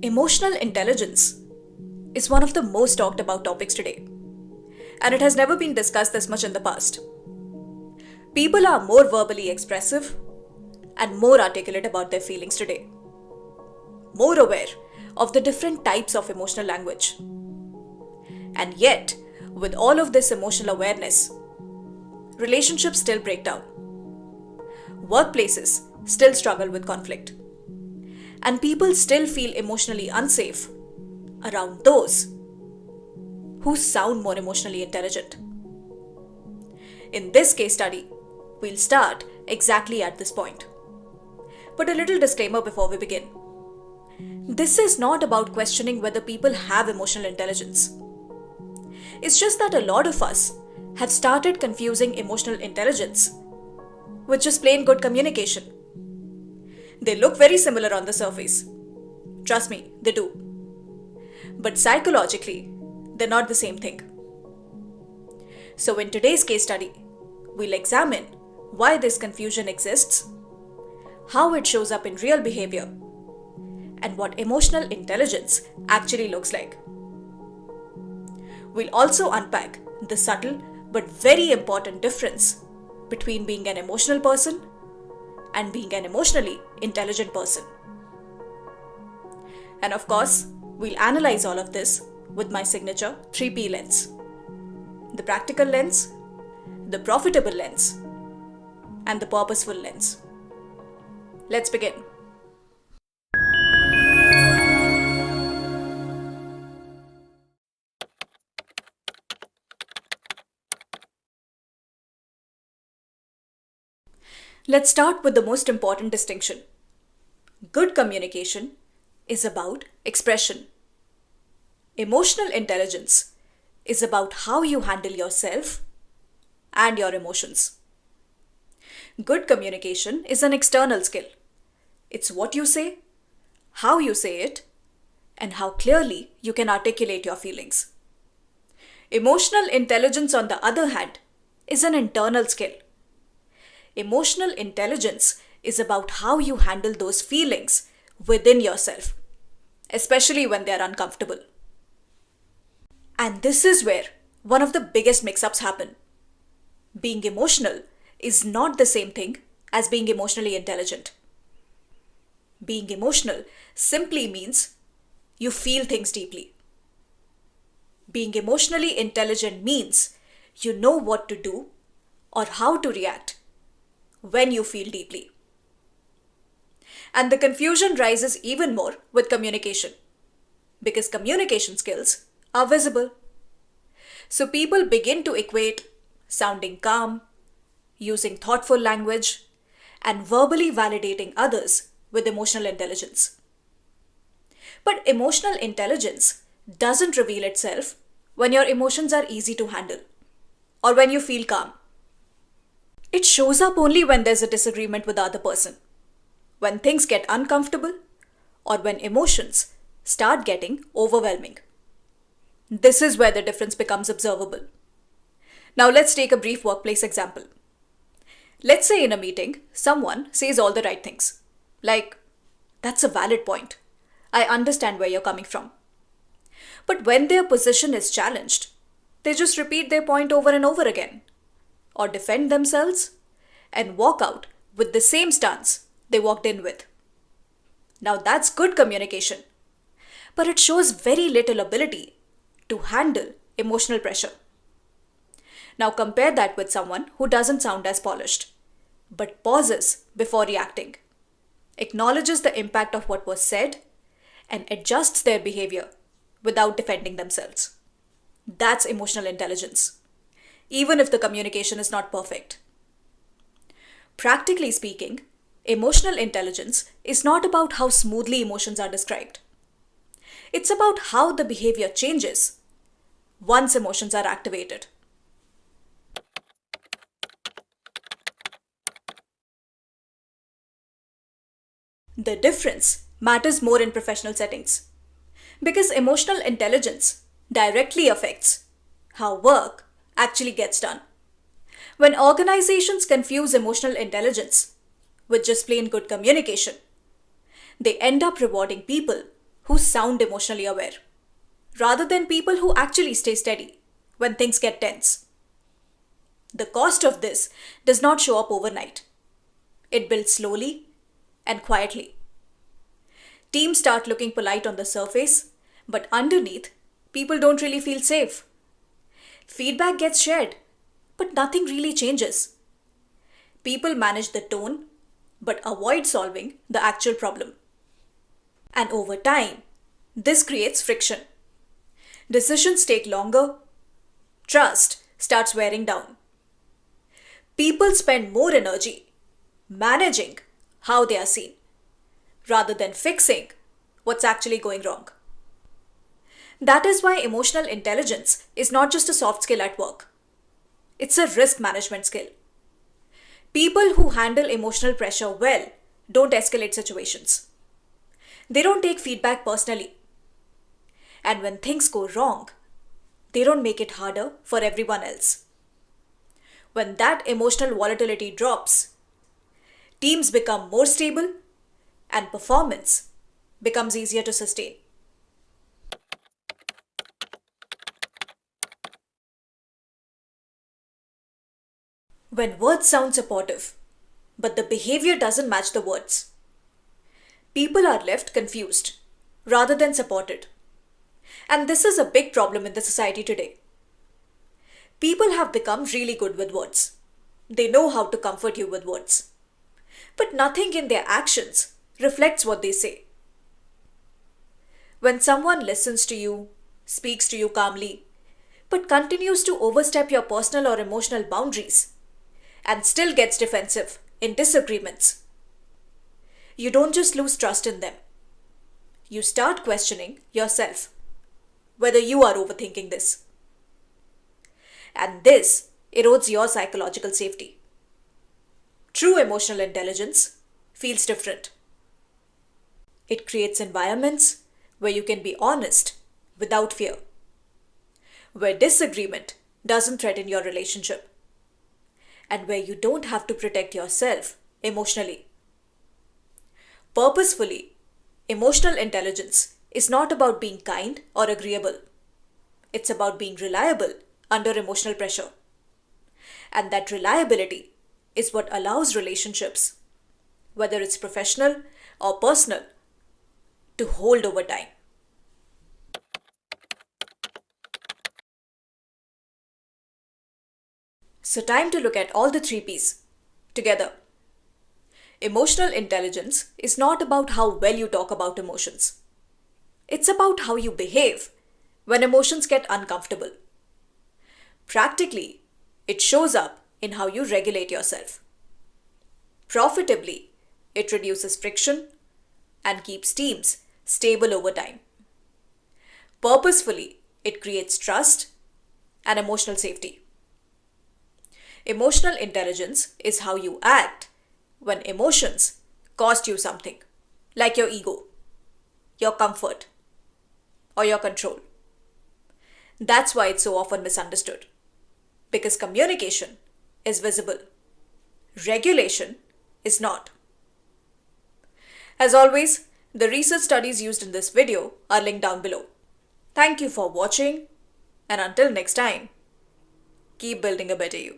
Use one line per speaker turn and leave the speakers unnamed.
Emotional intelligence is one of the most talked about topics today, and it has never been discussed this much in the past. People are more verbally expressive and more articulate about their feelings today, more aware of the different types of emotional language. And yet, with all of this emotional awareness, relationships still break down. Workplaces still struggle with conflict. And people still feel emotionally unsafe around those who sound more emotionally intelligent. In this case study, we'll start exactly at this point. But a little disclaimer before we begin. This is not about questioning whether people have emotional intelligence. It's just that a lot of us have started confusing emotional intelligence with just plain good communication. They look very similar on the surface. Trust me, they do. But psychologically, they're not the same thing. So in today's case study, we'll examine why this confusion exists, how it shows up in real behavior, and what emotional intelligence actually looks like. We'll also unpack the subtle but very important difference between being an emotional person and being an emotionally intelligent person. And of course, we'll analyze all of this with my signature 3P lens: the practical lens, the profitable lens, and the purposeful lens. Let's begin. Let's start with the most important distinction. Good communication is about expression. Emotional intelligence is about how you handle yourself and your emotions. Good communication is an external skill. It's what you say, how you say it, and how clearly you can articulate your feelings. Emotional intelligence, on the other hand, is an internal skill. Emotional intelligence is about how you handle those feelings within yourself, especially when they are uncomfortable. And this is where one of the biggest mix-ups happen. Being emotional is not the same thing as being emotionally intelligent. Being emotional simply means you feel things deeply. Being emotionally intelligent means you know what to do or how to react when you feel deeply. And the confusion rises even more with communication, because communication skills are visible. So people begin to equate sounding calm, using thoughtful language, and verbally validating others with emotional intelligence. But emotional intelligence doesn't reveal itself when your emotions are easy to handle or when you feel calm. It shows up only when there's a disagreement with the other person, when things get uncomfortable, or when emotions start getting overwhelming. This is where the difference becomes observable. Now let's take a brief workplace example. Let's say in a meeting, someone says all the right things. Like, "That's a valid point. I understand where you're coming from." But when their position is challenged, they just repeat their point over and over again, or defend themselves and walk out with the same stance they walked in with. Now that's good communication, but it shows very little ability to handle emotional pressure. Now compare that with someone who doesn't sound as polished, but pauses before reacting, acknowledges the impact of what was said, and adjusts their behavior without defending themselves. That's emotional intelligence, even if the communication is not perfect. Practically speaking, emotional intelligence is not about how smoothly emotions are described. It's about how the behavior changes once emotions are activated. The difference matters more in professional settings, because emotional intelligence directly affects how work actually gets done. When organizations confuse emotional intelligence with just plain good communication, they end up rewarding people who sound emotionally aware, rather than people who actually stay steady when things get tense. The cost of this does not show up overnight. It builds slowly and quietly. Teams start looking polite on the surface, but underneath, people don't really feel safe. Feedback gets shared, but nothing really changes. People manage the tone, but avoid solving the actual problem. And over time, this creates friction. Decisions take longer, trust starts wearing down. People spend more energy managing how they are seen rather than fixing what's actually going wrong. That is why emotional intelligence is not just a soft skill at work. It's a risk management skill. People who handle emotional pressure well don't escalate situations. They don't take feedback personally. And when things go wrong, they don't make it harder for everyone else. When that emotional volatility drops, teams become more stable and performance becomes easier to sustain. When words sound supportive, but the behavior doesn't match the words, people are left confused rather than supported. And this is a big problem in the society today. People have become really good with words. They know how to comfort you with words. But nothing in their actions reflects what they say. When someone listens to you, speaks to you calmly, but continues to overstep your personal or emotional boundaries, and still gets defensive in disagreements, you don't just lose trust in them. You start questioning yourself whether you are overthinking this. And this erodes your psychological safety. True emotional intelligence feels different. It creates environments where you can be honest without fear, where disagreement doesn't threaten your relationship, and where you don't have to protect yourself emotionally. Purposefully, emotional intelligence is not about being kind or agreeable. It's about being reliable under emotional pressure. And that reliability is what allows relationships, whether it's professional or personal, to hold over time. So, time to look at all the three P's together. Emotional intelligence is not about how well you talk about emotions. It's about how you behave when emotions get uncomfortable. Practically, it shows up in how you regulate yourself. Profitably, it reduces friction and keeps teams stable over time. Purposefully, it creates trust and emotional safety. Emotional intelligence is how you act when emotions cost you something, like your ego, your comfort, or your control. That's why it's so often misunderstood. Because communication is visible, regulation is not. As always, the research studies used in this video are linked down below. Thank you for watching, and until next time, keep building a better you.